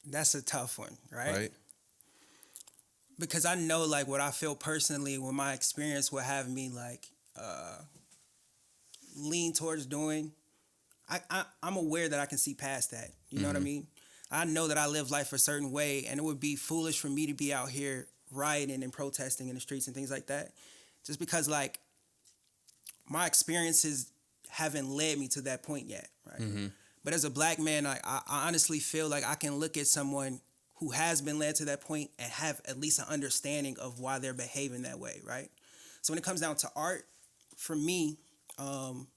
That's a tough one, right? right? Because I know like what I feel personally, what my experience would have me like uh, lean towards doing. I'm aware that I can see past that. You know what I Mm-hmm. mean? I know that I live life a certain way, and it would be foolish for me to be out here rioting and protesting in the streets and things like that, just because like my experiences haven't led me to that point yet, right? Mm-hmm. But as a black man, I honestly feel like I can look at someone who has been led to that point and have at least an understanding of why they're behaving that way, right? So when it comes down to art, for me, um,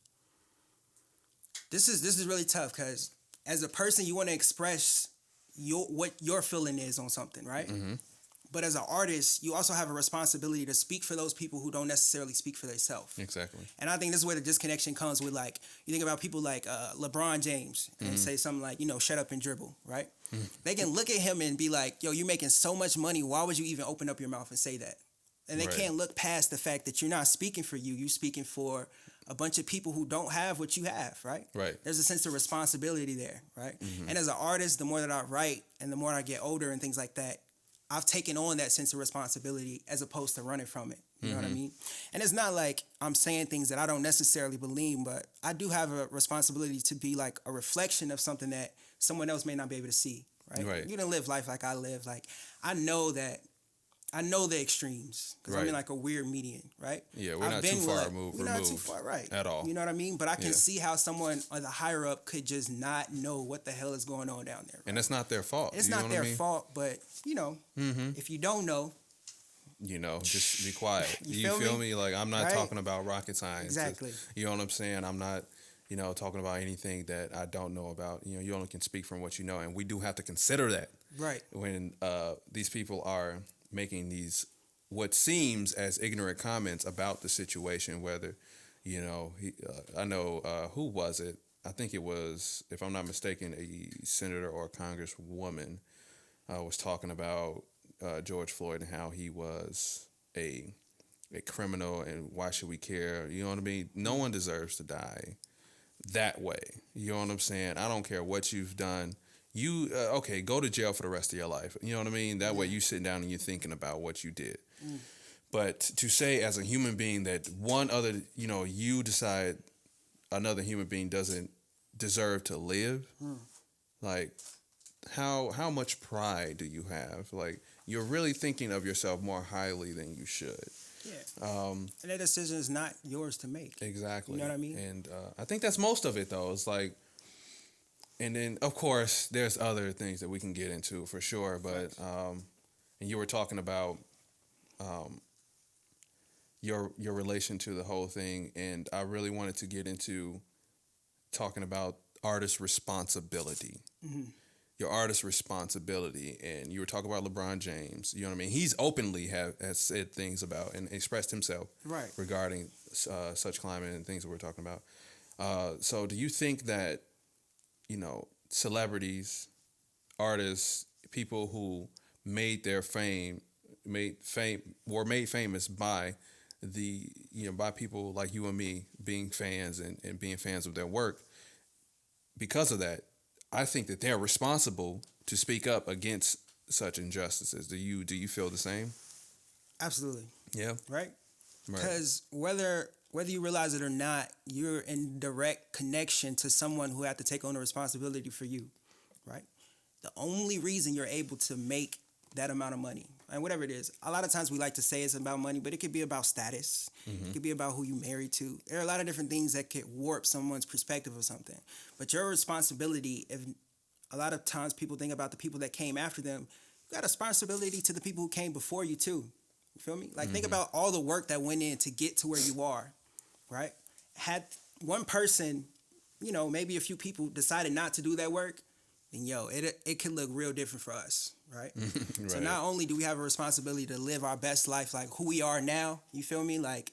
this is really tough because as a person, you want to express what your feeling is on something, right? Mm-hmm. But as an artist, you also have a responsibility to speak for those people who don't necessarily speak for themselves. Exactly. And I think this is where the disconnection comes with like you think about people like LeBron James and say something like shut up and dribble, right? They can look at him and be like, yo, you're making so much money. Why would you even open up your mouth and say that? And they Right. can't look past the fact that you're not speaking for you. You're speaking for a bunch of people who don't have what you have, right? Right. There's a sense of responsibility there, right? Mm-hmm. And as an artist, the more that I write and the more I get older and things like that, I've taken on that sense of responsibility as opposed to running from it. You know what I mean? And it's not like I'm saying things that I don't necessarily believe, but I do have a responsibility to be like a reflection of something that someone else may not be able to see, right? Right. You don't live life like I live. Like I know the extremes because I'm Right. in like a weird median, right? Yeah, we're I've not been too far like- removed We're not too far, right? at all. You know what I mean? But I can Yeah. see how someone on the higher up could just not know what the hell is going on down there. And that's not their fault. It's you know not what their I mean? fault, but Mm-hmm. if you don't know, Just be quiet. You you feel feel me? me? Like, I'm not Right? talking about rocket science. Exactly. You know what I'm saying? I'm not, talking about anything that I don't know about. You only can speak from what you know. And we do have to consider that Right. when these people are making these what seems as ignorant comments about the situation, whether, I know, who was it? I think it was, if I'm not mistaken, a senator or a congresswoman was talking about George Floyd and how he was a criminal and why should we care? You know what I mean? No one deserves to die that way. You know what I'm saying? I don't care what you've done. You okay? Go to jail for the rest of your life. You know what I mean? That way you sit down and you're thinking about what you did. But to say as a human being that one other, you decide another human being doesn't deserve to live, like how much pride do you have? Like you're really thinking of yourself more highly than you should. Yeah. And that decision is not yours to make. Exactly. You know what I mean? And I think that's most of it, though. It's like, and then of course there's other things that we can get into for sure. But and you were talking about your relation to the whole thing, and I really wanted to get into talking about artist responsibility. Your artist responsibility, and you were talking about LeBron James. You know what I mean? He's openly has said things about and expressed himself Right. regarding such climate and things that we're talking about. So, do you think that celebrities, artists, people who made their were made famous by by people like you and me being fans and being fans of their work, because of that, I think that they're responsible to speak up against such injustices. Do you feel the same? Absolutely. Yeah. Right. Right. Because whether you realize it or not, you're in direct connection to someone who had to take on the responsibility for you, right? The only reason you're able to make that amount of money, and whatever it is, a lot of times we like to say it's about money, but it could be about status. It could be about who you married to. There are a lot of different things that could warp someone's perspective of something. But your responsibility, if a lot of times people think about the people that came after them, you got a responsibility to the people who came before you too. You feel me? Like think about all the work that went in to get to where you are, right? Had one person, maybe a few people decided not to do that work, then it could look real different for us, right? Right. So not only do we have a responsibility to live our best life like who we are now, you feel me? Like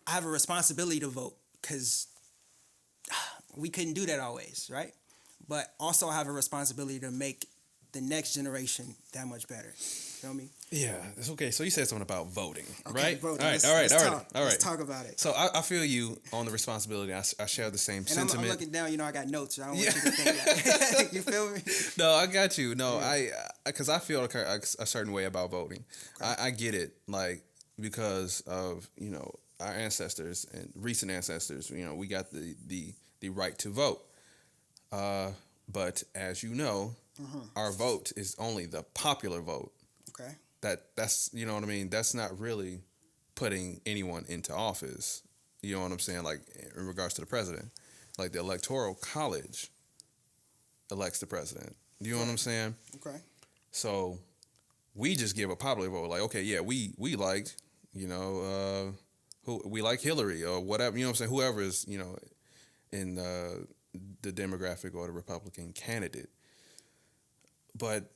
I have a responsibility to vote because we couldn't do that always, right? But also I have a responsibility to make the next generation that much better. Feel me? Yeah, it's okay. So you said something about voting, Okay, right? voting. All right, Let's all right. talk about it. So I feel you on the responsibility. I share the same And sentiment. I'm looking down. I got notes. I don't want you to think like, you feel me? No, I got you. No, Yeah. because I feel a certain way about voting. Okay. I get it, like because of our ancestors and recent ancestors. We got the right to vote. But as you know, our vote is only the popular vote. Okay. That's what I mean. That's not really putting anyone into office. You know what I'm saying? Like in regards to the president, like the electoral college elects the president. You know what I'm saying? Okay. So we just give a popular vote. Like, okay, yeah, we liked, who we like Hillary or whatever. You know what I'm saying? Whoever is in the demographic or the Republican candidate. But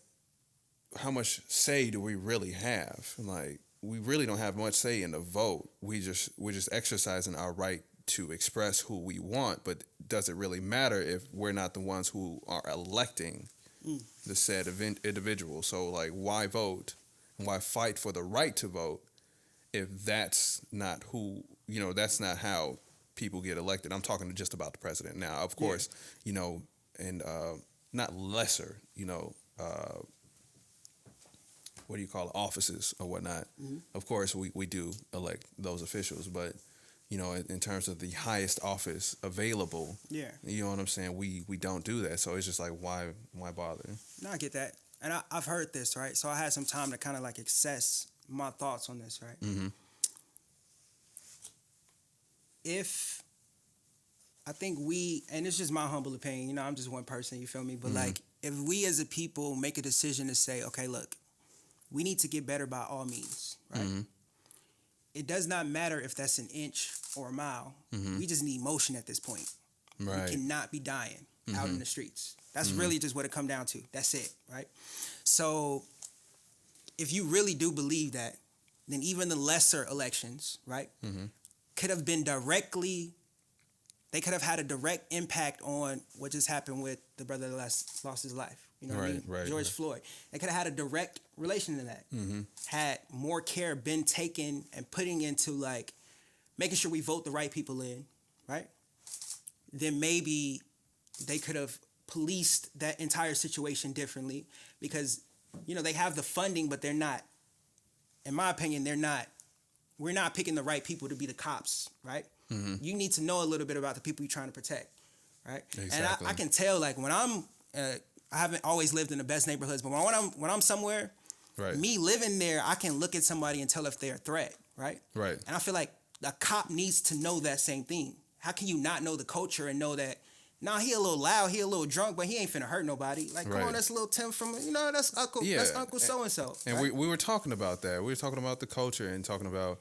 how much say do we really have? Like, we really don't have much say in the vote. We're just exercising our right to express who we want. But does it really matter if we're not the ones who are electing the said individual? So, like, why vote? Why fight for the right to vote if that's not that's not how people get elected? I'm talking just about the president now. Of course, and not lesser, what do you call it, offices or whatnot. Of course, we do elect those officials, but in terms of the highest office available, you know what I'm saying, we don't do that. So it's just like, why bother? No, I get that, and I've heard this, right? So I had some time to kind of like assess my thoughts on this, right? If I think and it's just my humble opinion, I'm just one person, you feel me? But like, if we as a people make a decision to say, okay, look, we need to get better by all means, right? It does not matter if that's an inch or a mile. We just need motion at this point. Right. We cannot be dying out in the streets. That's really just what it come down to. That's it, right? So if you really do believe that, then even the lesser elections, right, could have been they could have had a direct impact on what just happened with the brother that lost his life. You know what I mean? Right. George Floyd. They could have had a direct relation to that. Had more care been taken and putting into like making sure we vote the right people in, right? Then maybe they could have policed that entire situation differently because, they have the funding, but they're not, in my opinion, we're not picking the right people to be the cops, right? You need to know a little bit about the people you're trying to protect, right? Exactly. And I can tell, like, when I haven't always lived in the best neighborhoods, but when I'm somewhere, Right. me living there, I can look at somebody and tell if they're a threat, right? Right. And I feel like a cop needs to know that same thing. How can you not know the culture and know that, he a little loud, he a little drunk, but he ain't finna hurt nobody. Like, come on, that's little Tim from, that's Uncle, that's Uncle so-and-so. And right? we were talking about that. We were talking about the culture and talking about,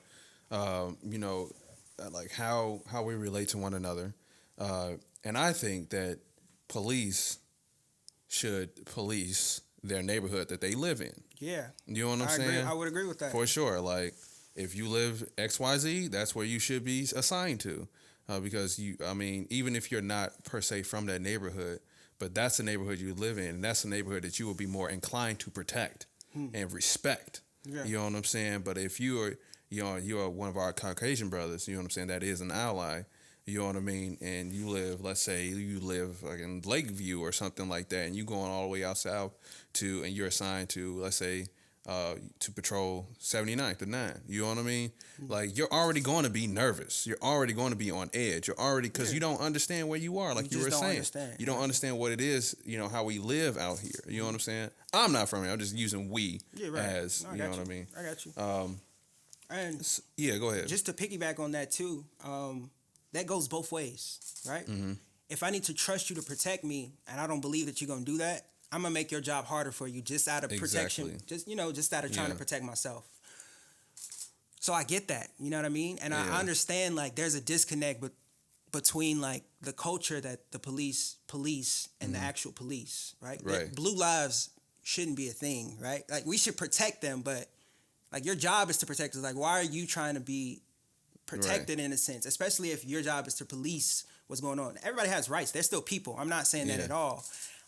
like how we relate to one another. And I think that police should police their neighborhood that they live in. Yeah. You know what I'm saying? Agree. I would agree with that. For sure. Like, if you live XYZ, that's where you should be assigned to. Because even if you're not per se from that neighborhood, but that's the neighborhood you live in, and that's the neighborhood that you will be more inclined to protect and respect. Yeah. You know what I'm saying? But if you are one of our Caucasian brothers, you know what I'm saying, that is an ally, you know what I mean, and you live, let's say you live like in Lakeview or something like that, and you going all the way out south and you're assigned to, let's say, to patrol 79th or 9. You know what I mean? Like, you're already going to be nervous. You're already going to be on edge. You're already, because you don't understand where you are, like you were saying. You don't understand what it is, how we live out here. You know what I'm saying? I'm not from here. I'm just using as, you know what I mean? I got you. And yeah, go ahead. Just to piggyback on that too, that goes both ways, right? If I need to trust you to protect me and I don't believe that you're going to do that, I'm going to make your job harder for you just out of protection. Just out of trying to protect myself. So I get that, you know what I mean? And I understand, like, there's a disconnect between, like, the culture that the police and the actual police, right? Right. Blue lives shouldn't be a thing, right? Like, we should protect them, but, like, your job is to protect us. Like, why are you trying to be protected in a sense, especially if your job is to police what's going on? Everybody has rights. They're still people. I'm not saying that at all.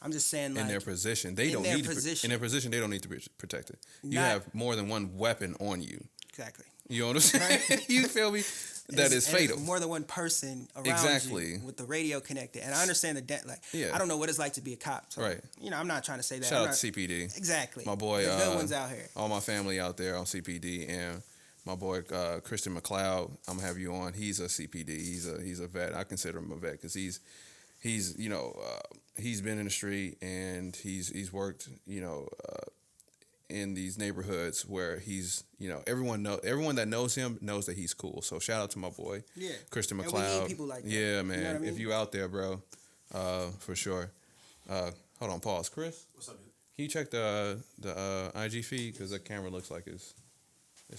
I'm just saying, like, in their position, they in don't their need position. in their position. They don't need to be protected. You Not- have more than one weapon on you. Exactly. You know what I'm saying? You feel me? That is And fatal. more than one person around Exactly. you with the radio connected. And I understand like, Yeah. I don't know what it's like to be a cop. So, Right. You know, I'm not trying to say that. Shout I'm out not- to CPD. Exactly. My boy, the good ones out here. all my family out there on CPD, and my boy Christian McLeod. I'm gonna have you on. He's a CPD. He's a vet. I consider him a vet because he's you know he's been in the street and he's worked in these neighborhoods where he's everyone that knows him knows that he's cool. So shout out to my boy, Christian And McLeod. we need people like that. Yeah, man. You know what I mean? If you out there, bro, for sure. Hold on, pause, Chris. What's up, dude? Can you check the IG feed because the camera looks like it's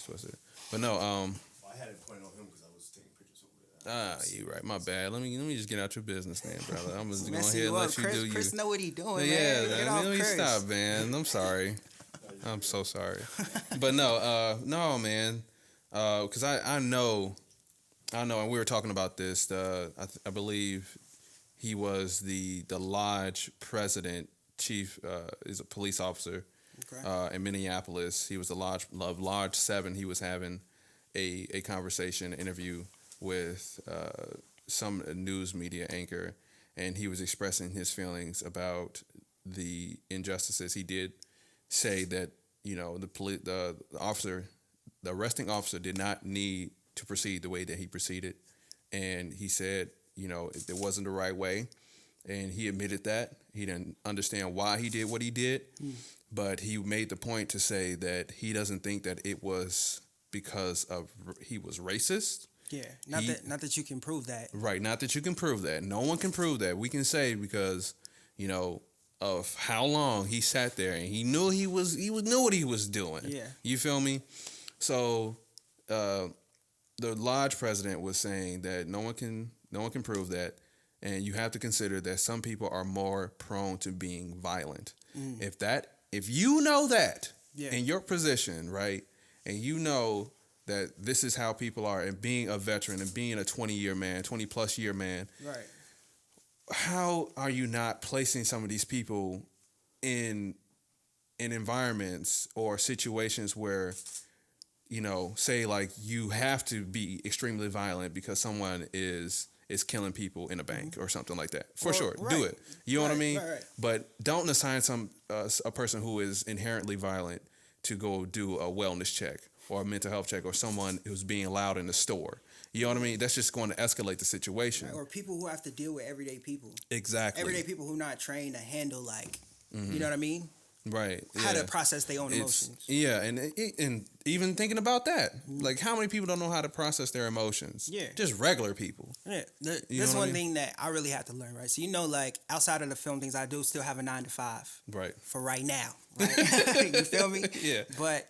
twisted. But no, Well, I had it pointed on him because I was taking pictures over there. you right. My bad. Let me just get out your business, man, brother. I'm just going Messing ahead and you up. let you Chris, do you. Chris know what he doing, Yeah, man. Get off let me Chris. stop, man. I'm sorry. I'm so sorry. But no, man. Because I know, and we were talking about this. I believe he was the lodge president, chief, is a police officer. Okay. In Minneapolis. He was the Lodge 7. He was having a conversation, interview with some news media anchor, and he was expressing his feelings about the injustices. He did say that the arresting officer did not need to proceed the way that he proceeded, and he said it wasn't the right way, and he admitted that he didn't understand why he did what he did. But he made the point to say that he doesn't think that it was because he was racist. Yeah, not that you can prove that. Right, not that you can prove that. No one can prove that. We can say because, of how long he sat there and he knew he knew what he was doing. Yeah. You feel me? So, the lodge president was saying that no one can prove that, and you have to consider that some people are more prone to being violent. If you know that in your position, right, and you know that this is how people are, and being a veteran and being a 20+ year man, Right. how are you not placing some of these people in environments or situations where, say like you have to be extremely violent because someone is killing people in a bank or something like that. For sure, right. do it. You know what I mean? Right. But don't assign a person who is inherently violent to go do a wellness check or a mental health check, or someone who's being loud in the store. You know what I mean? That's just going to escalate the situation. Or people who have to deal with everyday people. Exactly. Everyday people who are not trained to handle, like, you know what I mean? Right. How yeah. to process their own emotions. Yeah, and even thinking about that, like how many people don't know how to process their emotions? Yeah. Just regular people. Yeah, You know that's what I one mean? thing that I really had to learn, right? So like outside of the film things I do, still have a 9-to-5 Right. for right now, right? You feel me? Yeah. But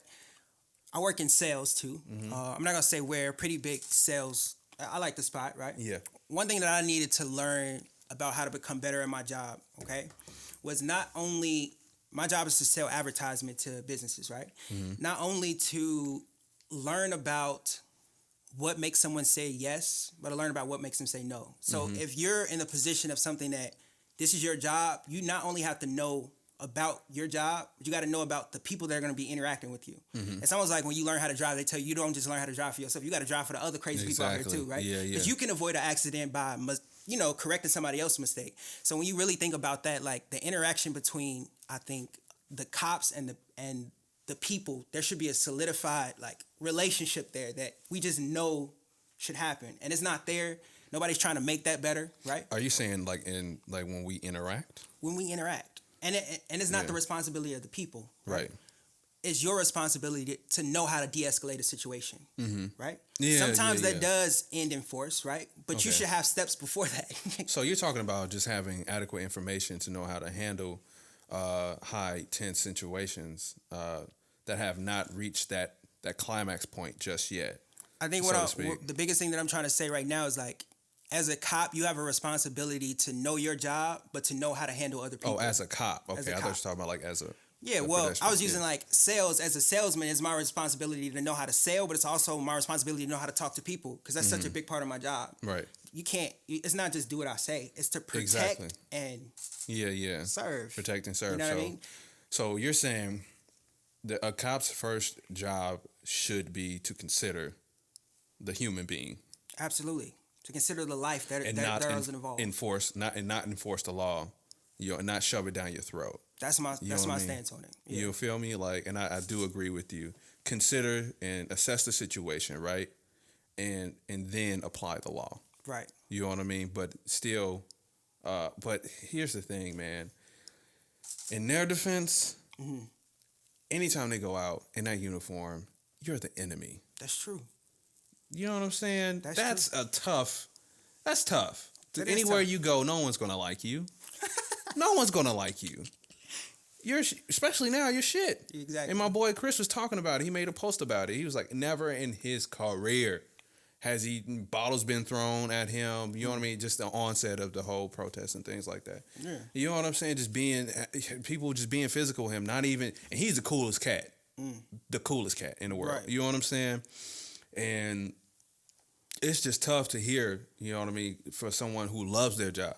I work in sales too. I'm not gonna say where. Pretty big sales. I like the spot, right? Yeah. One thing that I needed to learn about how to become better at my job, okay, was not only my job is to sell advertisement to businesses, right? Not only to learn about what makes someone say yes, but to learn about what makes them say no. So if you're in the position of something that this is your job, you not only have to know about your job, but you got to know about the people that are going to be interacting with you. It's almost like when you learn how to drive, they tell you you don't just learn how to drive for yourself. You got to drive for the other crazy people out here too, right? Yeah, yeah. Because you can avoid an accident by correcting somebody else's mistake. So when you really think about that, like the interaction between, I think, the cops and the people, there should be a solidified like relationship there that we just know should happen, and it's not there. Nobody's trying to make that better, right? Are you saying like when we interact? When we interact, and it's not the responsibility of the people, Right. It's your responsibility to know how to de-escalate a situation, right? Yeah, Sometimes yeah, that does end in force, right? But you Okay. should have steps before that. So you're talking about just having adequate information to know how to handle high tense situations that have not reached that climax point just yet. I think so to speak. the biggest thing that I'm trying to say right now is like as a cop, you have a responsibility to know your job, but to know how to handle other people. Oh, as a cop. Okay, As a I thought you cop. were talking about like as a Yeah, a well, I pedestrian. was using like sales as a salesman. It's my responsibility to know how to sell, but it's also my responsibility to know how to talk to people because that's such a big part of my job. Right. You can't. It's not just do what I say. It's to protect Exactly. and Yeah. serve. Protect and serve. You know so, what I mean? so you're saying that a cop's first job should be to consider the human being Absolutely. To consider the life that and that not was involved. enforce not enforce the law, and not shove it down your throat. That's my You know what I mean? stance on it. Yeah. You feel me? Like, and I do agree with you. Consider and assess the situation, right? And then apply the law. Right. You know what I mean? But still, but here's the thing, man. In their defense, anytime they go out in that uniform, you're the enemy. That's true. You know what I'm saying? That's tough. That's tough. That is Anywhere tough. you go, no one's gonna like you. No one's gonna like you. Especially now, you're shit. Exactly. And my boy Chris was talking about it. He made a post about it. He was like, never in his career has bottles been thrown at him. You know what I mean? Just the onset of the whole protest and things like that. Yeah. You know what I'm saying? People just being physical with him. Not even, and he's the coolest cat. The coolest cat in the world. Right. You know what I'm saying? And it's just tough to hear, you know what I mean, for someone who loves their job.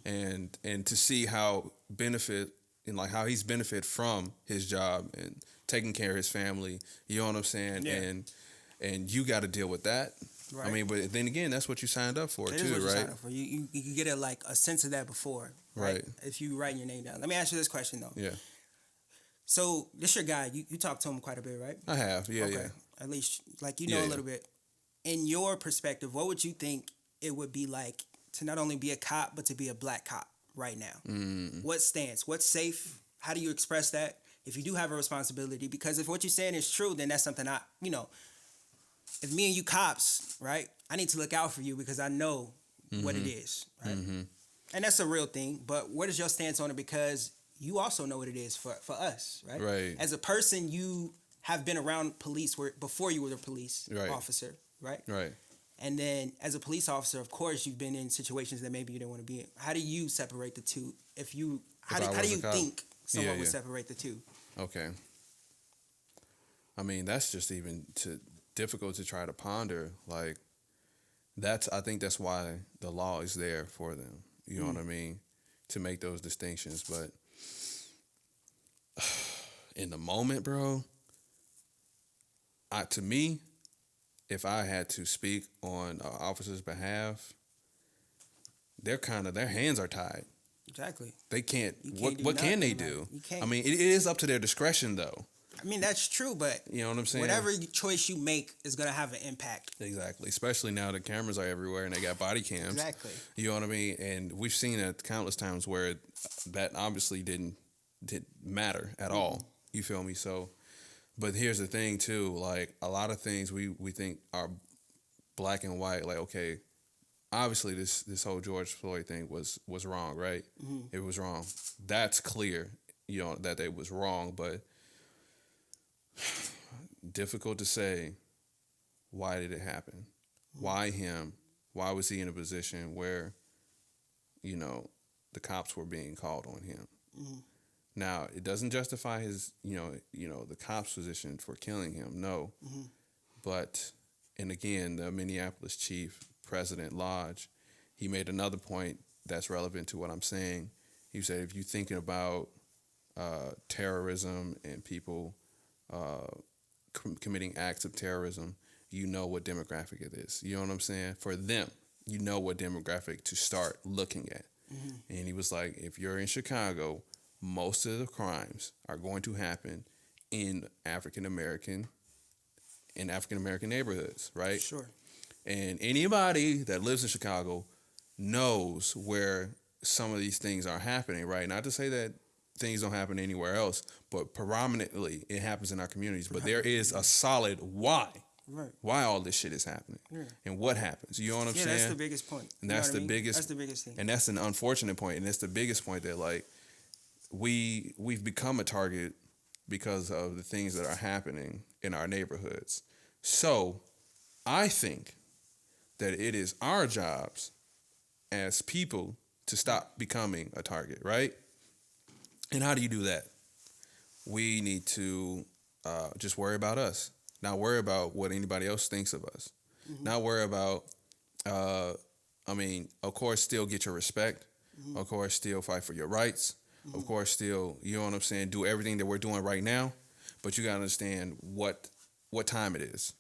And to see how how he's benefit from his job and taking care of his family. You know what I'm saying? Yeah. And you got to deal with that. Right. I mean, but then again, that's what you signed up for That is too, what you right? signed up for. You could get a sense of that before, right? If you write your name down. Let me ask you this question though. Yeah, So this your guy. You talk to him quite a bit, right? I have. Yeah, Okay. yeah. At least like you know Yeah, a little bit. In your perspective, what would you think it would be like to not only be a cop but to be a black cop right now? What stance? What's safe? How do you express that? If you do have a responsibility, because if what you're saying is true, then that's something if me and you cops, right? I need to look out for you because I know what it is, right? And that's a real thing. But what is your stance on it? Because you also know what it is for us, right? Right. As a person, you have been around police before you were the police officer, right? Right. And then as a police officer, of course, you've been in situations that maybe you didn't want to be in. How do you separate the two? How do you think someone would separate the two? Okay. I mean, that's just even difficult to try to ponder. Like, I think that's why the law is there for them. You know what I mean? To make those distinctions. But in the moment, bro, to me, if I had to speak on an officer's behalf, their hands are tied. Exactly. They can't. You can't do What can they nothing, do? like, you can't. I mean, it is up to their discretion, though. I mean, that's true, but You know what I'm saying? whatever choice you make is going to have an impact. Exactly. Especially now the cameras are everywhere and they got body cams. Exactly. You know what I mean? And we've seen it countless times where that obviously didn't matter at all. You feel me? So, but here's the thing too. Like a lot of things we think are black and white. Like okay, obviously this whole George Floyd thing was wrong, right? It was wrong. That's clear. You know that it was wrong, but difficult to say why did it happen? Why him? Why was he in a position where, the cops were being called on him? Now, it doesn't justify his, the cops' position for killing him, no. But, and again, the Minneapolis chief, President Lodge, he made another point that's relevant to what I'm saying. He said, if you're thinking about terrorism and people committing acts of terrorism, you know what demographic it is. You know what I'm saying? For them, you know what demographic to start looking at. And he was like, if you're in Chicago, most of the crimes are going to happen in African American neighborhoods, right? Sure. And anybody that lives in Chicago knows where some of these things are happening, right? Not to say that things don't happen anywhere else, but predominantly it happens in our communities. But there is a solid why. Right. Why all this shit is happening. Yeah. And what happens. You know what I'm saying? Yeah, that's the biggest point. And that's the biggest. That's the biggest thing. And that's an unfortunate point. And that's the biggest point that like we've become a target because of the things that are happening in our neighborhoods. So I think that it is our jobs as people to stop becoming a target, right? And how do you do that? We need to just worry about us, not worry about what anybody else thinks of us, not worry about. Of course, still get your respect. Of course, still fight for your rights. Of course, still, you know what I'm saying, do everything that we're doing right now. But you got to understand what time it is.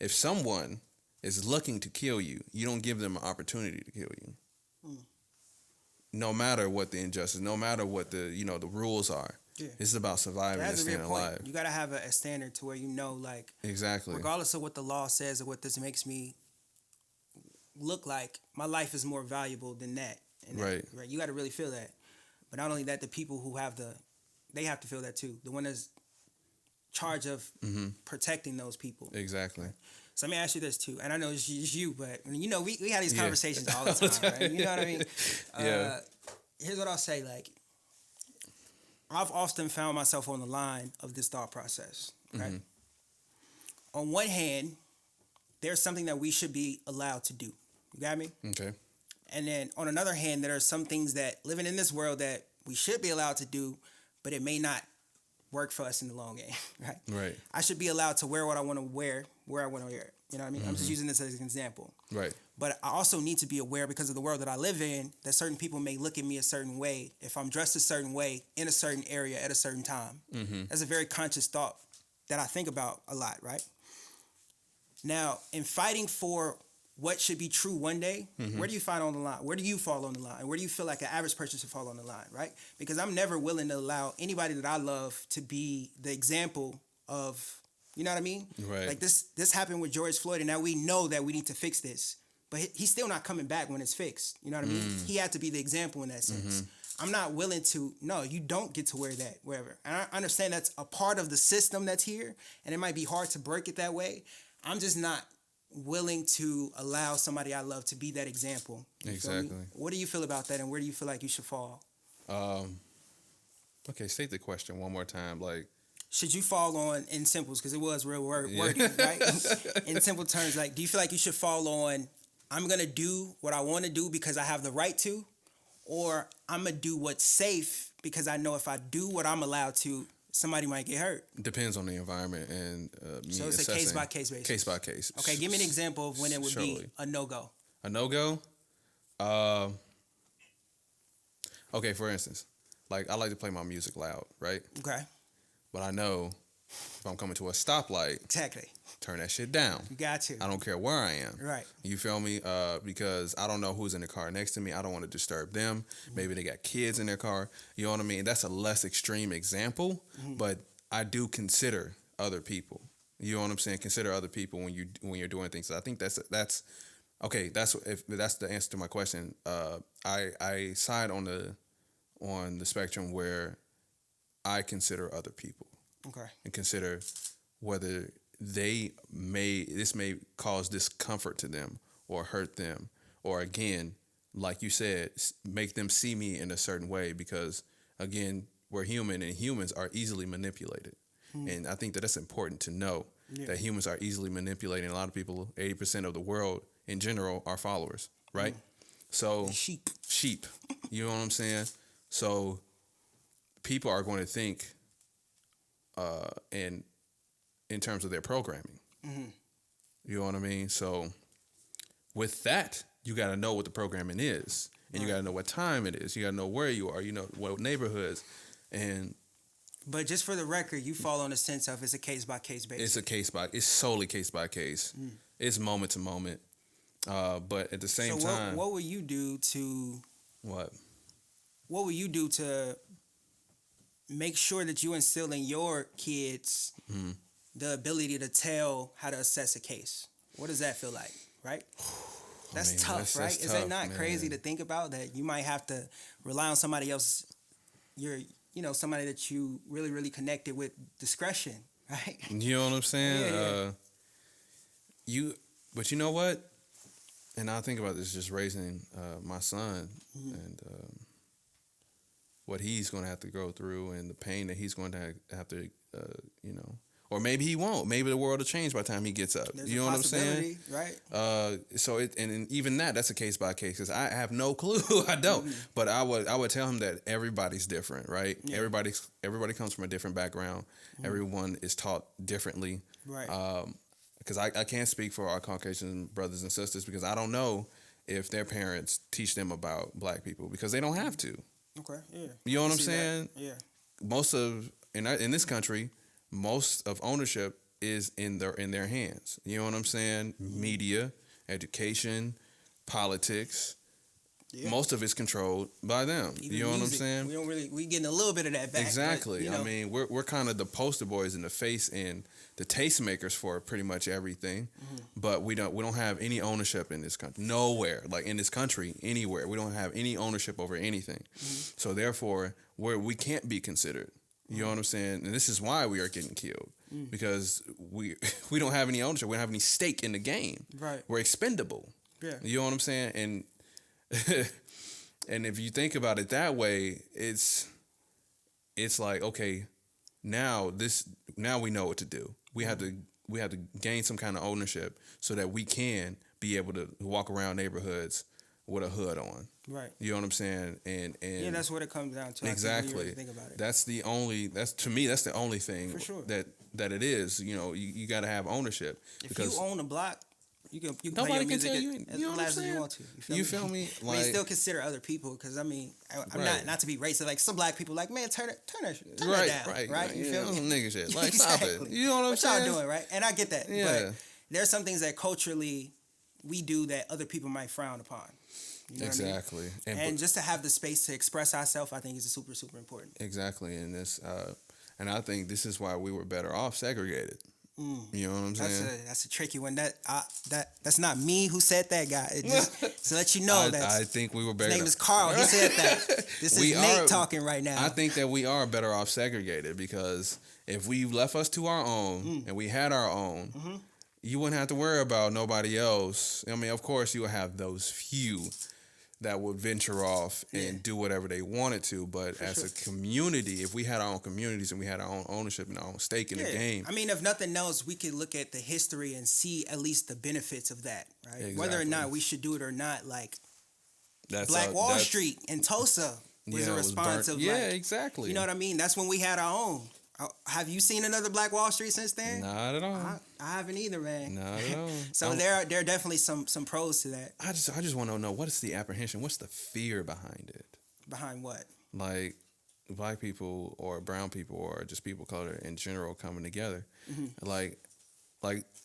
If someone is looking to kill you, you don't give them an opportunity to kill you. No matter what the injustice, no matter what the rules are. Yeah. It's about surviving and staying alive. You got to have a standard to where like, exactly, regardless of what the law says or what this makes me look like, my life is more valuable than that. And right. You got to really feel that. But not only that, the people who have they have to feel that too. The one that's charge of protecting those people. Exactly. So let me ask you this too, and I know it's you, but we have these conversations all the time, right? You know what I mean? Yeah. Here's what I'll say, like, I've often found myself on the line of this thought process, right? On one hand, there's something that we should be allowed to do. You got me? Okay. And then on another hand, there are some things that living in this world that we should be allowed to do, but it may not work for us in the long game, right? Right. I should be allowed to wear what I want to wear, where I want to wear it. You know what I mean? I'm just using this as an example. Right. But I also need to be aware, because of the world that I live in, that certain people may look at me a certain way if I'm dressed a certain way in a certain area at a certain time. That's a very conscious thought that I think about a lot, right? Now, in fighting for what should be true one day, where do you find on the line? Where do you fall on the line? Where do you feel like an average person should fall on the line, right? Because I'm never willing to allow anybody that I love to be the example of, you know what I mean? Right. Like this happened with George Floyd, and now we know that we need to fix this. But he's still not coming back when it's fixed. You know what I mean? He had to be the example in that sense. I'm not willing to, no, you don't get to wear that wherever. And I understand that's a part of the system that's here, and it might be hard to break it that way. I'm just not willing to allow somebody I love to be that example. Exactly. What do you feel about that, and where do you feel like you should fall? Okay, state the question one more time. Like, should you fall on, in simples, because it was real wordy, right? In simple terms, like, do you feel like you should fall on, I'm going to do what I want to do because I have the right to, or I'm going to do what's safe because I know if I do what I'm allowed to, somebody might get hurt? Depends on the environment and me so it's assessing. A case-by-case basis. Case-by-case. Okay, give me an example of when it would be a no-go. A no-go? Okay, for instance, like, I like to play my music loud, right? Okay. But I know if I'm coming to a stoplight, exactly, turn that shit down. You got to. I don't care where I am. Right. You feel me? Because I don't know who's in the car next to me. I don't want to disturb them. Maybe they got kids in their car. You know what I mean? That's a less extreme example, but I do consider other people. You know what I'm saying? Consider other people when you're doing things. So I think that's okay. If that's the answer to my question. I side on the spectrum where I consider other people. Okay. And consider whether this may cause discomfort to them or hurt them, or again, like you said, make them see me in a certain way, because again, we're human and humans are easily manipulated. And I think that that's important to know, that humans are easily manipulated. A lot of people, 80% of the world in general, are followers, right? So sheep, you know what I'm saying? So people are going to think in terms of their programming. You know what I mean? So with that, you got to know what the programming is, and you got to know what time it is. You got to know where you are. You know what neighborhoods, but just for the record, you fall on the sense of it's a case by case basis. It's solely case by case. It's moment to moment. But at the same time, what will you do to what? What will you do to make sure that you instill in your kids the ability to tell how to assess a case? What does that feel like, right? That's tough, right? Is that not crazy to think about, that you might have to rely on somebody else, somebody that you really, really connected with discretion, right? You know what I'm saying? But you know what? And I think about this, just raising my son and what he's going to have to go through, and the pain that he's going to have to, or maybe he won't. Maybe the world will change by the time he gets up. There's you know a what I'm saying? possibility, right? So even that's a case by case because I have no clue. I don't. But I would tell him that everybody's different, right? Yeah. Everybody comes from a different background. Everyone is taught differently. Right. Because I can't speak for our Caucasian brothers and sisters because I don't know if their parents teach them about black people because they don't have to. Okay. Yeah. You know what I I'm see that. saying? Yeah. Most of in this country, most of ownership is in their hands. You know what I'm saying? Media, education, politics. Yeah. Most of it's controlled by them. Even you know music, what I'm saying? We getting a little bit of that back. Exactly. But, you know, I mean, we're kind of the poster boys in the face and the tastemakers for pretty much everything, but we don't have any ownership in this country. Nowhere, like in this country, anywhere, we don't have any ownership over anything. So therefore, we can't be considered. You know what I'm saying? And this is why we are getting killed because we don't have any ownership. We don't have any stake in the game. Right. We're expendable. Yeah. You know what I'm saying? And and if you think about it that way, it's like, okay, now we know what to do. We have to gain some kind of ownership so that we can be able to walk around neighborhoods with a hood on. Right. You know what I'm saying? And Yeah, that's what it comes down to. I exactly. think when you really think about it. That's the only thing For sure. that it is. You know, you got to have ownership If you own a block, you can play Nobody your can music tell you- as you know what I'm loud as you saying? want to. You feel me? I mean, Like- still consider other people because I mean, I'm Right. not to be racist. Like some black people, like man, turn that right, down, right. You Yeah, feel me? some nigga shit. Like stop it. Exactly. You know what I'm What saying? y'all doing, right? And I get that. Yeah. But there's some things that culturally we do that other people might frown upon. You know what I mean? Exactly. And just to have the space to express ourselves, I think is super, super important. Exactly, and and I think this is why we were better off segregated. You know what I'm saying? That's a tricky one. That's not me who said that, guy. It just to let you know that I think we were better. his name is Carl. He said that. This is Nate talking right now. I think that we are better off segregated because if we left us to our own and we had our own, you wouldn't have to worry about nobody else. I mean, of course, you would have those few that would venture off and do whatever they wanted to. But as a community, if we had our own communities and we had our own ownership and our own stake in the game. I mean, if nothing else, we could look at the history and see at least the benefits of that, right? Exactly. Whether or not we should do it or not, like That's Black Wall Street in Tulsa was a it response burnt. of Yeah, like, exactly. you know what I mean? That's when we had our own. Have you seen another Black Wall Street since then? Not at all. I haven't either, man. Not at all. So there are definitely some pros to that. I just want to know, what is the apprehension? What's the fear behind it? Behind what? Like black people or brown people or just people of color in general coming together. Like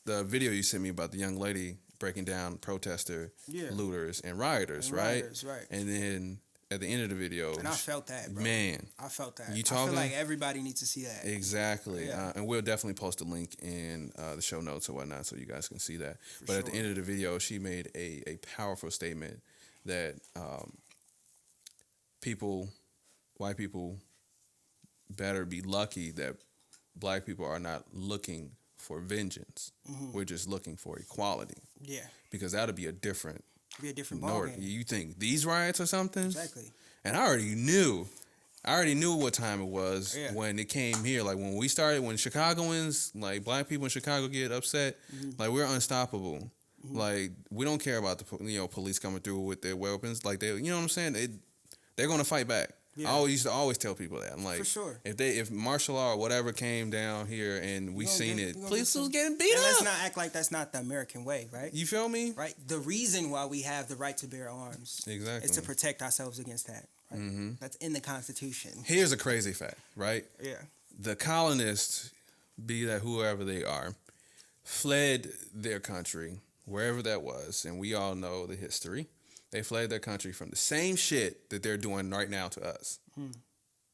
the video you sent me about the young lady breaking down protester, looters, and rioters, right? Right. And then at the end of the video, And I felt that, bro. man, I felt that. You I talking? feel like everybody needs to see that. Exactly. Yeah. And we'll definitely post a link in the show notes or whatnot so you guys can see that. But at the sure. end of the video, she made a powerful statement that white people better be lucky that black people are not looking for vengeance. We're just looking for equality. Yeah. Because that'll be a different Be a different ballgame. You think these riots or something? Exactly. And I already knew what time it was Yeah. when it came here. Like when Chicagoans, like black people in Chicago get upset, like we're unstoppable. Like we don't care about the police coming through with their weapons. Like they, you know what I'm saying? They're gonna fight back. Yeah. I used to always tell people that. I'm like, For sure. if martial law or whatever came down here and we seen it, police was getting beat And up. let's not act like that's not the American way, right? You feel me? Right. The reason why we have the right to bear arms Exactly. is to protect ourselves against that. Right? That's in the Constitution. Here's a crazy fact, right? Yeah. The colonists, be that whoever they are, fled their country, wherever that was, and we all know the history. They fled their country from the same shit that they're doing right now to us.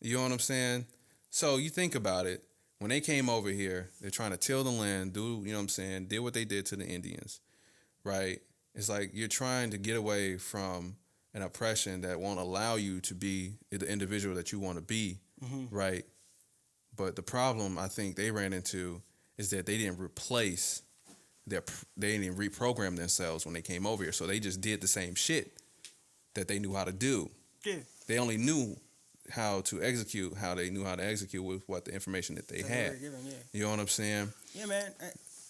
You know what I'm saying? So you think about it. When they came over here, they're trying to till the land, did what they did to the Indians, right? It's like you're trying to get away from an oppression that won't allow you to be the individual that you want to be, right? But the problem I think they ran into is that they didn't they didn't reprogram themselves when they came over here. So they just did the same shit that they knew how to do. Yeah. They only knew how to execute, how they knew how to execute with what the information that they That had. were given, yeah. You know what I'm saying? Yeah, man.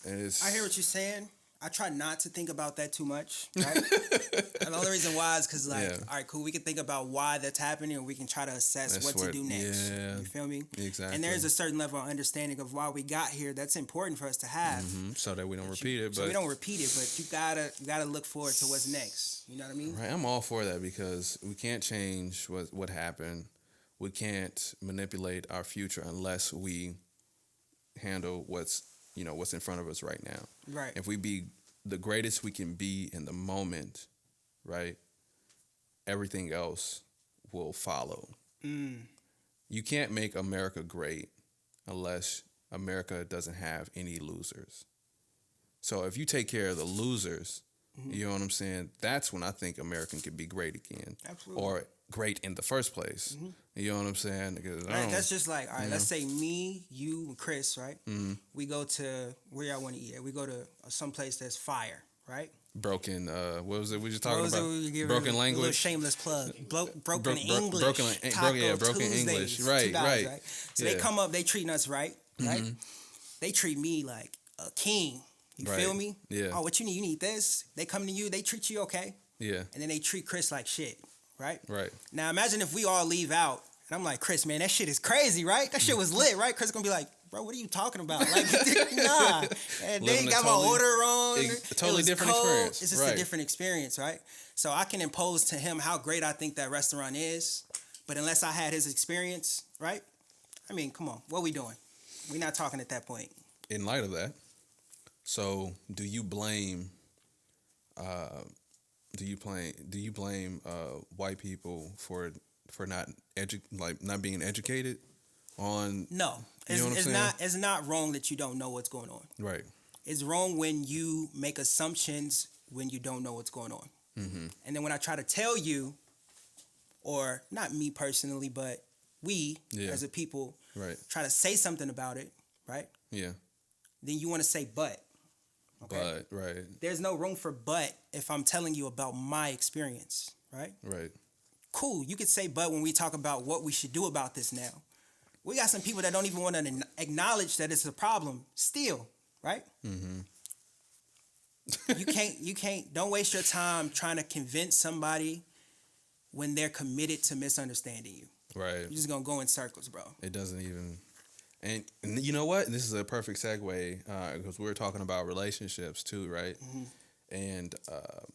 And it's, I hear what you're saying. I try not to think about that too much, right? And the only reason why is because, like, Yeah. all right, cool. We can think about why that's happening, and we can try to assess That's what to what- do next. yeah. You feel me? Exactly. And there's a certain level of understanding of why we got here that's important for us to have. so that we don't repeat it. So But we don't repeat it, but you gotta look forward to what's next. You know what I mean? right, I'm all for that because we can't change what happened. We can't manipulate our future unless we handle what's in front of us right now. Right. If we be the greatest we can be in the moment, right, everything else will follow. You can't make America great unless America doesn't have any losers. So if you take care of the losers, you know what I'm saying? That's when I think America can be great again. Absolutely. Or great in the first place. You know what I'm saying? Because Right, that's just like, all right, let's say me, you, and Chris, right? We go to where y'all want to eat at. We go to some place that's fire, right? broken. What was it we just talking What was it about? we were giving Broken a little language. shameless plug. Broken Bro- English. broken- Taco broken Tuesdays, English. $2, Right, right. So Yeah. they come up, they treating us right, right? They treat me like a king. You Right. feel me? Yeah. Oh, what you need? You need this. They come to you, they treat you okay, Yeah. and then they treat Chris like shit, right? Right. Now imagine if we all leave out, and I'm like, Chris, man, that shit is crazy, right? That shit was lit, right? Chris gonna be like, bro, what are you talking about? Like, nah. And they Living a got totally- my order wrong. a It totally was different cold. experience. It's just Right. a different experience, right? So I can impose to him how great I think that restaurant is, but unless I had his experience, right? I mean, come on, what we doing? We're not talking at that point. In light of that, so do you blame white people for not not being educated on No, You know what I'm it's saying? not. It's not wrong that you don't know what's going on. right? It's wrong when you make assumptions when you don't know what's going on. And then when I try to tell you, or not me personally, but we Yeah. as a people Right. try to say something about it, right? Yeah. Then you want to say but. Okay? But right. There's no room for but if I'm telling you about my experience, right? Right. Cool. You could say but when we talk about what we should do about this now. We got some people that don't even want to acknowledge that it's a problem still, right? You can't, don't waste your time trying to convince somebody when they're committed to misunderstanding you. Right. You're just going to go in circles, bro. It doesn't even. And you know what? This is a perfect segue because we were talking about relationships too, right? And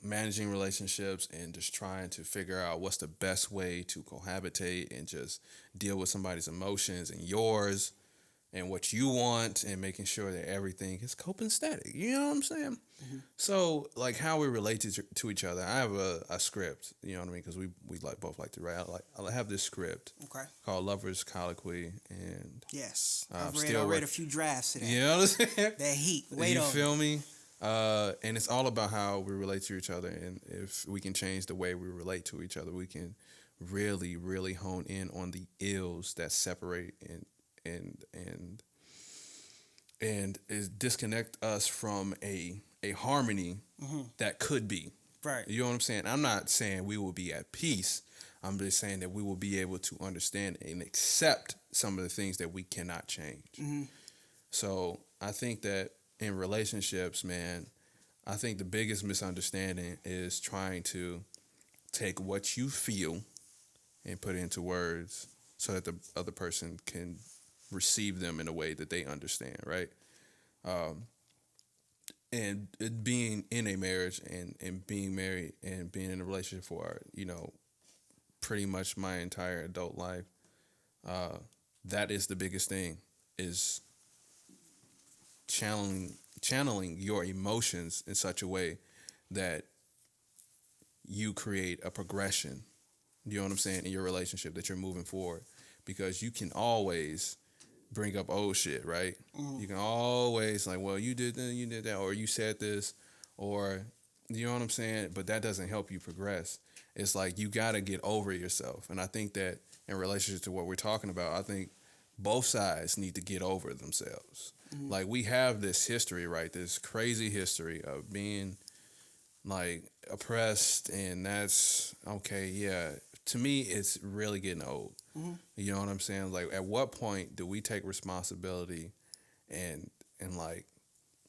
managing relationships and just trying to figure out what's the best way to cohabitate and just deal with somebody's emotions and yours and what you want and making sure that everything is copacetic. You know what I'm saying? So, like how we relate to each other. I have a script, you know what I mean? Because we both like to write. I have this script Okay. called Lover's Colloquy, and Yes. I'm I still read a few drafts of that. you know what I'm saying? That heat. Wait You on. feel me? And it's all about how we relate to each other, and if we can change the way we relate to each other, we can really, really hone in on the ills that separate and is disconnect us from a harmony that could be. Right. You know what I'm saying? I'm not saying we will be at peace. I'm just saying that we will be able to understand and accept some of the things that we cannot change. So I think that in relationships, man, I think the biggest misunderstanding is trying to take what you feel and put it into words so that the other person can receive them in a way that they understand, right? And it being in a marriage and being married and being in a relationship for, pretty much my entire adult life, that is the biggest thing, is channeling your emotions in such a way that you create a progression, you know what I'm saying, in your relationship, that you're moving forward. Because you can always bring up old shit, right? You can always like, well, you did this, you did that, or you said this, or you know what I'm saying? But that doesn't help you progress. It's like you got to get over yourself. And I think that in relationship to what we're talking about, I think both sides need to get over themselves. Like we have this history, right? This crazy history of being like oppressed, and that's okay. Yeah, to me, it's really getting old. You know what I'm saying? Like, at what point do we take responsibility and like,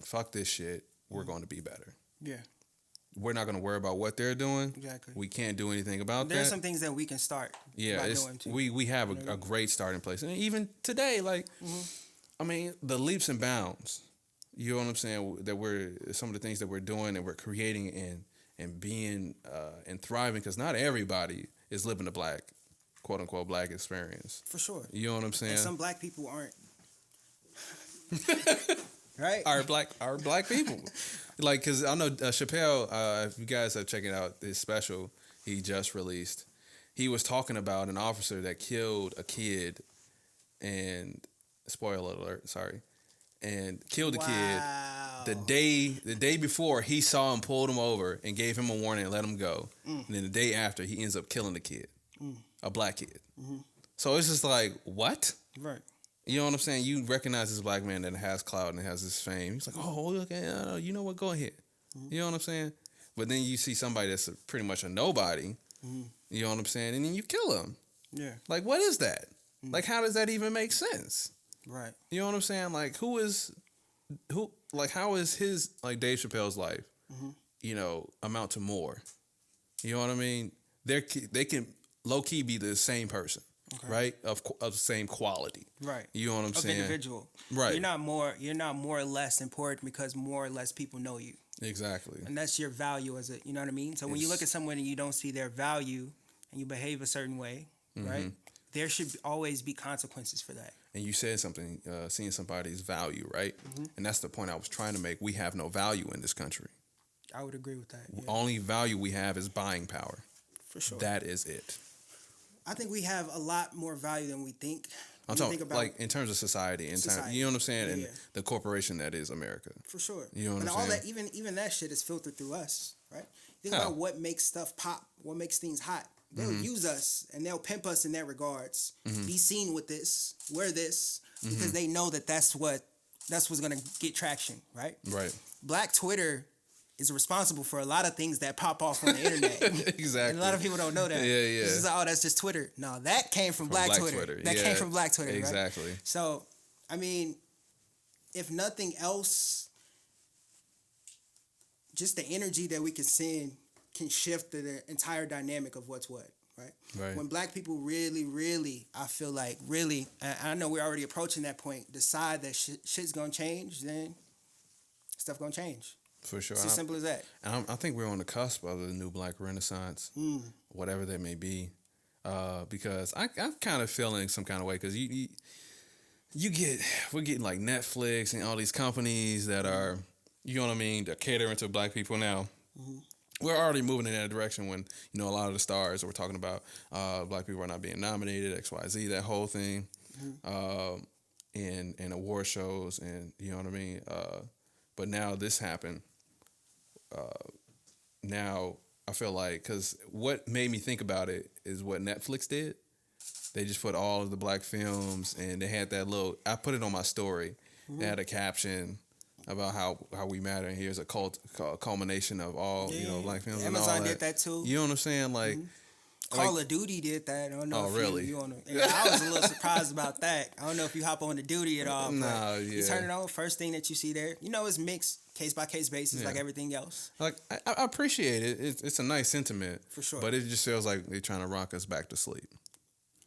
fuck this shit, we're going to be better. Yeah. We're not going to worry about what they're doing. Exactly. We can't do anything about that. There's some things that we can start. Yeah, by doing too. we have a great starting place. And even today, like, I mean, the leaps and bounds, you know what I'm saying, that some of the things that we're doing and we're creating and being and thriving, because not everybody is living a black, quote unquote, black experience. For sure. You know what I'm saying? And some black people aren't. Right? Our black people. Like, because I know Chappelle, if you guys are checking out his special he just released, he was talking about an officer that killed a kid, and spoiler alert, sorry, and killed the kid the day before. He saw him, pulled him over, and gave him a warning and let him go. And then the day after, he ends up killing the kid, a black kid. So it's just like, what? Right. You know what I'm saying? You recognize this black man that has clout and has this fame. He's like, oh, okay, you know what? Go ahead. You know what I'm saying? But then you see somebody that's pretty much a nobody. You know what I'm saying? And then you kill him. Yeah. Like, what is that? Like, how does that even make sense? Right. You know what I'm saying? Like, how is his, like, Dave Chappelle's life, you know, amount to more? You know what I mean? They can low-key be the same person. Okay. Right, of the same quality. Right, you know what I'm saying. Individual. Right, you're not more or less important because more or less people know you. Exactly, and that's your value as a. You know what I mean. So when you look at someone and you don't see their value and you behave a certain way, right, there should always be consequences for that. And you said something, seeing somebody's value, right, and that's the point I was trying to make. We have no value in this country. I would agree with that. Yeah. Only value we have is buying power. For sure, that is it. I think we have a lot more value than we think. I'm talking about, like, in terms of society, you know what I'm saying, and the corporation that is America. For sure. You know what I'm saying? And all that, even that shit is filtered through us, right? Think about what makes stuff pop, what makes things hot. They'll use us and they'll pimp us in that regards. Be seen with this, wear this, because they know that that's what's gonna get traction, right? Right. Black Twitter is responsible for a lot of things that pop off on the internet. Exactly. And a lot of people don't know that. Yeah, yeah. This is, that's just Twitter. No, that came from Black Twitter. That came from Black Twitter, exactly. Right? So, I mean, if nothing else, just the energy that we can send can shift the entire dynamic of what's what, right? Right. When black people really, really, I feel like, really, and I know we're already approaching that point, decide that shit's gonna change, then stuff gonna change. For sure. It's as simple as that. And I think we're on the cusp of the new black renaissance, whatever that may be. Because I'm kind of feeling some kind of way, because we're getting like Netflix and all these companies that are, you know what I mean, that catering to black people now. We're already moving in that direction when, you know, a lot of the stars that we're talking about, black people are not being nominated, XYZ, that whole thing, in award shows, and you know what I mean? But now this happened. Now I feel like, because what made me think about it is what Netflix did. They just put all of the black films, and they had that little, I put it on my story. They had a caption about how we matter, and here's a culmination of all, you know, black films. Amazon and all did that too. You know what I'm saying? Like, Call of Duty did that. I don't know if really? You on I was a little surprised about that. I don't know if you hop on the duty at all. Nah, yeah. You turn it on, first thing that you see there. You know, it's mixed, case by case basis, like everything else. Like, I appreciate it. It's a nice sentiment. For sure. But it just feels like they're trying to rock us back to sleep.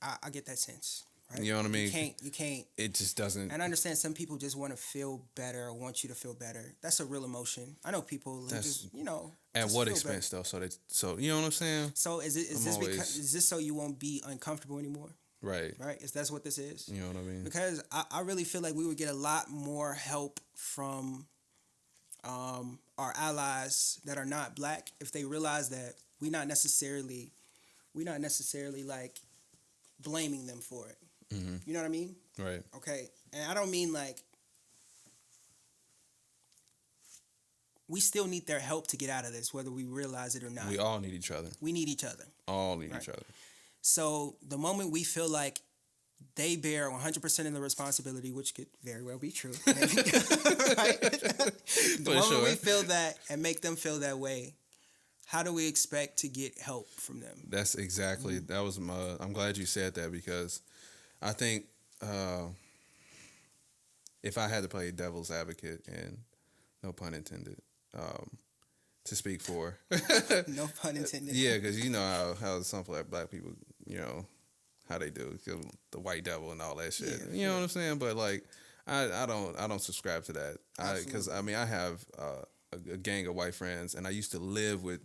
I get that sense. Right? You know what I mean? You can't. It just doesn't. And I understand some people just want to feel better or want you to feel better. That's a real emotion. I know people who just, you know. At what expense though? So you know what I'm saying? So is this so you won't be uncomfortable anymore? Right. Right. That's what this is. You know what I mean? Because I really feel like we would get a lot more help from our allies that are not black if they realize that we're not necessarily like blaming them for it. You know what I mean? Right. Okay. And I don't mean like, we still need their help to get out of this, whether we realize it or not. We all need each other. We need each other. All need each other. So the moment we feel like they bear 100% of the responsibility, which could very well be true, right? The moment we feel that and make them feel that way, how do we expect to get help from them? That's exactly that was my. I'm glad you said that because I think if I had to play devil's advocate, and no pun intended, to speak for, No pun intended. yeah, because you know how some black people, you know, how they do the white devil and all that shit. Yeah, you know what I'm saying? But like, I don't subscribe to that. Because I mean I have a gang of white friends, and I used to live with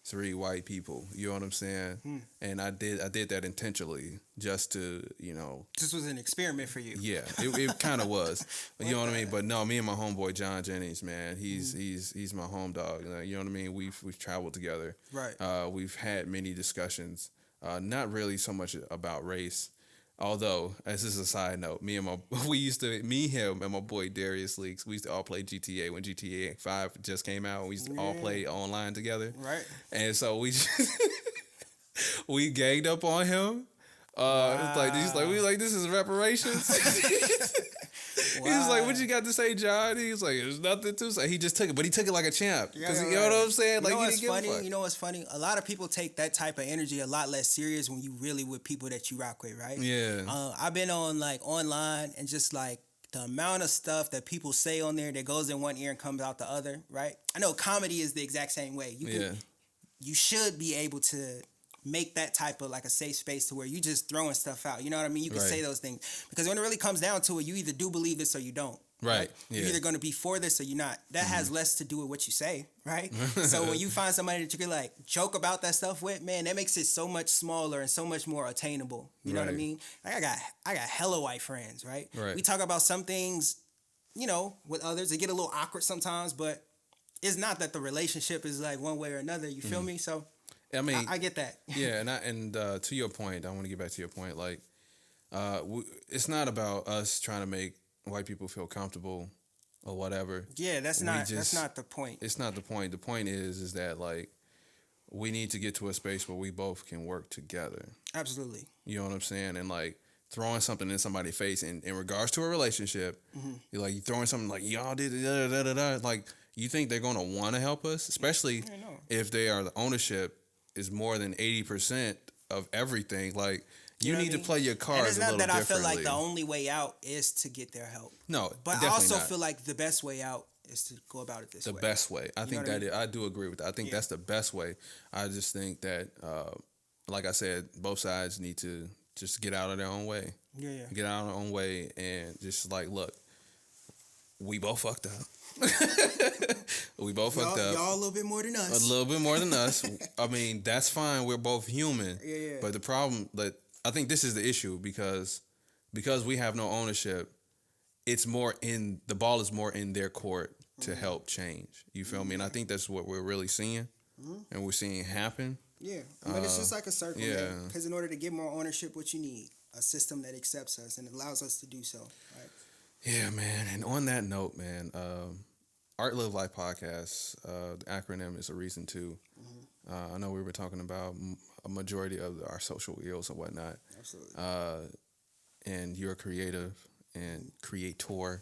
3 white people. You know what I'm saying? And I did that intentionally just to, you know. This was an experiment for you. Yeah, it kind of was. You know what I mean? But no, me and my homeboy John Jennings, man, he's my home dog. You know what I mean? We've traveled together. Right. We've had many discussions. Not really so much about race. Although, as this is a side note, me, him, and my boy Darius Leaks, we used to all play GTA when GTA 5 just came out. We used to all play online together. Right. And so we ganged up on him. We like, this is reparations. He was like, "What you got to say, John?" He was like, "There's nothing to say." He just took it, but he took it like a champ. Because you know what I'm saying? Like, you know he what's didn't give a funny? fuck. You know what's funny? A lot of people take that type of energy a lot less serious when you really with people that you rock with, right? Yeah. I've been on like online and just like the amount of stuff that people say on there that goes in one ear and comes out the other, right? I know comedy is the exact same way. You should be able to make that type of like a safe space to where you just throwing stuff out. You know what I mean? You can say those things. Because when it really comes down to it, you either do believe this or you don't. Right. Yeah. You're either going to be for this or you're not. That has less to do with what you say, right? So when you find somebody that you can like joke about that stuff with, man, that makes it so much smaller and so much more attainable. You know what I mean? Like I got hella white friends, right? We talk about some things, you know, with others. It get a little awkward sometimes, but it's not that the relationship is like one way or another. You feel me? So I mean, I get that. Yeah, and to your point, I want to get back to your point. Like, it's not about us trying to make white people feel comfortable or whatever. Yeah, that's not the point. It's not the point. The point is that like we need to get to a space where we both can work together. Absolutely. You know what I'm saying? And like throwing something in somebody's face in regards to a relationship, you're like you throwing something like y'all did like you think they're gonna want to help us, especially if they are the ownership is more than 80% of everything. Like you need to play your cards a little differently. And it's not that I feel like the only way out is to get their help. No, but I also feel like the best way out is to go about it this way. The best way. I think that I do agree with that. I think that's the best way. I just think that, like I said, both sides need to just get out of their own way. Yeah. Get out of their own way and just like, look, we both fucked up. We both fucked up. Y'all a little bit more than us. A little bit more than us. I mean, that's fine. We're both human. Yeah. But the problem that I think this is the issue because we have no ownership. The ball is more in their court to help change. You feel me? And I think that's what we're really seeing, and we're seeing happen. Yeah, but it's just like a circle. Yeah. Because in order to get more ownership, what you need a system that accepts us and allows us to do so. Right. Yeah, man. And on that note, man, Art Live Life podcast, the acronym is a reason to. I know we were talking about a majority of our social ills and whatnot. Absolutely. And you're creative and creator.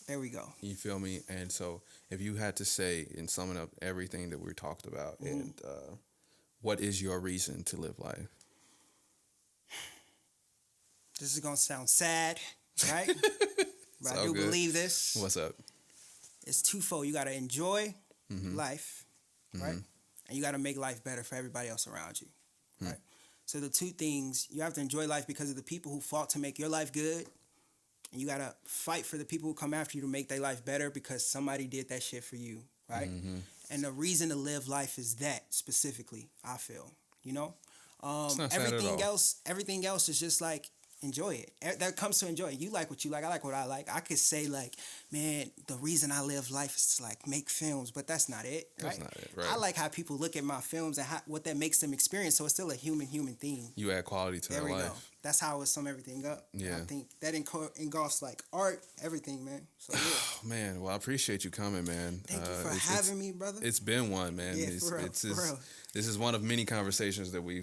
There we go. You feel me? And so if you had to say and summing up everything that we talked about, and what is your reason to live life? This is going to sound sad, right? But I do believe this. What's up? It's twofold. You got to enjoy life, right? And you got to make life better for everybody else around you, right? So the two things, you have to enjoy life because of the people who fought to make your life good. And you got to fight for the people who come after you to make their life better because somebody did that shit for you, right? And the reason to live life is that specifically, I feel, you know? It's not sad at all. Everything else is just like, enjoy it. That comes to enjoy it. You like what you like. I like what I like. I could say like, man, the reason I live life is to like make films, but that's not it. Right? That's not it, right. I like how people look at my films and what that makes them experience. So it's still a human thing. You add quality to their life. There we go. That's how I would sum everything up. Yeah. I think that engulfs like art, everything, man. So yeah. Man, well, I appreciate you coming, man. Thank you for having me, brother. It's been one, man. Yeah, for real. This is one of many conversations that we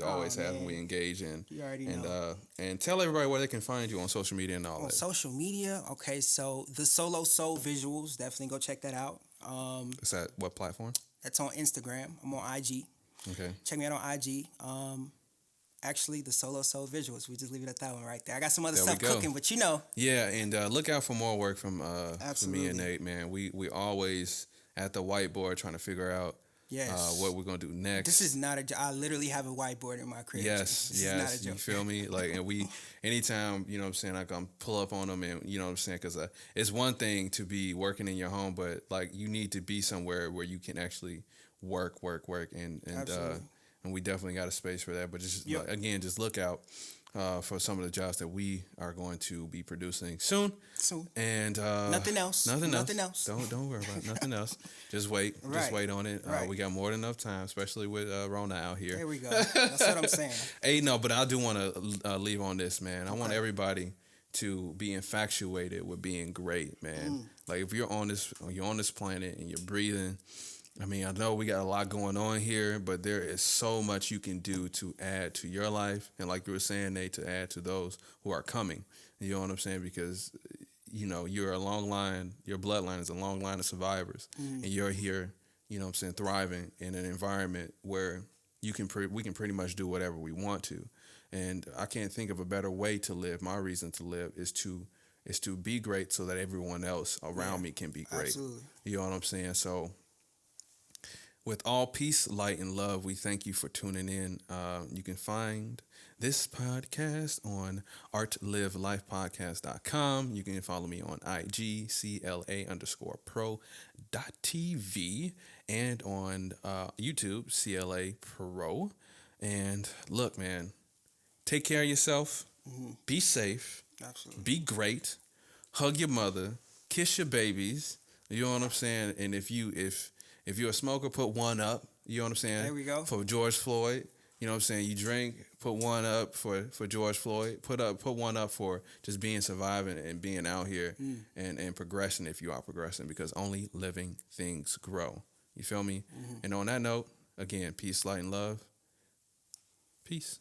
always have and we engage in. You already know. And tell everybody where they can find you on social media and all that. On social media, okay. So the Solo Soul visuals, definitely go check that out. Is that what platform? That's on Instagram. I'm on IG. Okay. Check me out on IG. Actually, the Solo Soul Visuals. We just leave it at that one right there. I got some other There we stuff go. cooking, but you know. Yeah, and look out for more work from me Absolutely. and Nate, man. We always at the whiteboard trying to figure out Yes. what we're gonna do next. This is not a joke. I literally have a whiteboard in my crib. Yes, This is not a you joke. feel me? Like, and we, anytime, you know what I'm saying, I come pull up on them and, you know what I'm saying? Because it's one thing to be working in your home, but, like, you need to be somewhere where you can actually work, and Absolutely. and we definitely got a space for that. But just, Yep. like, again, just look out for some of the jobs that we are going to be producing soon. Soon. And Nothing else. Nothing Nothing else. else. Don't worry about it. Nothing else. Just wait. Just Right. wait on it. Right. We got more than enough time, especially with Rona out here. There we go. That's what I'm saying. Hey, no, but I do want to leave on this, man. I want Okay. everybody to be infatuated with being great, man. Like, if you're on this planet and you're breathing, I mean, I know we got a lot going on here, but there is so much you can do to add to your life, and like you were saying, Nate, to add to those who are coming. You know what I'm saying? Because, you know, you're a long line. Your bloodline is a long line of survivors, and you're here, you know what I'm saying, thriving in an environment where we can pretty much do whatever we want to. And I can't think of a better way to live. My reason to live is to be great so that everyone else around me can be great. Absolutely. You know what I'm saying? So with all peace, light, and love, we thank you for tuning in. You can find this podcast on artlivelifepodcast.com. You can follow me on IG, CLA_pro.tv, and on YouTube, CLA Pro. And look, man, take care of yourself. Be safe. Absolutely. Be great. Hug your mother. Kiss your babies. You know what I'm saying? And if you're a smoker, put one up. You know what I'm saying? There we go. For George Floyd. You know what I'm saying? You drink, put one up for George Floyd. Put one up for just being surviving and being out here and progressing if you are progressing, because only living things grow. You feel me? And on that note, again, peace, light, and love. Peace.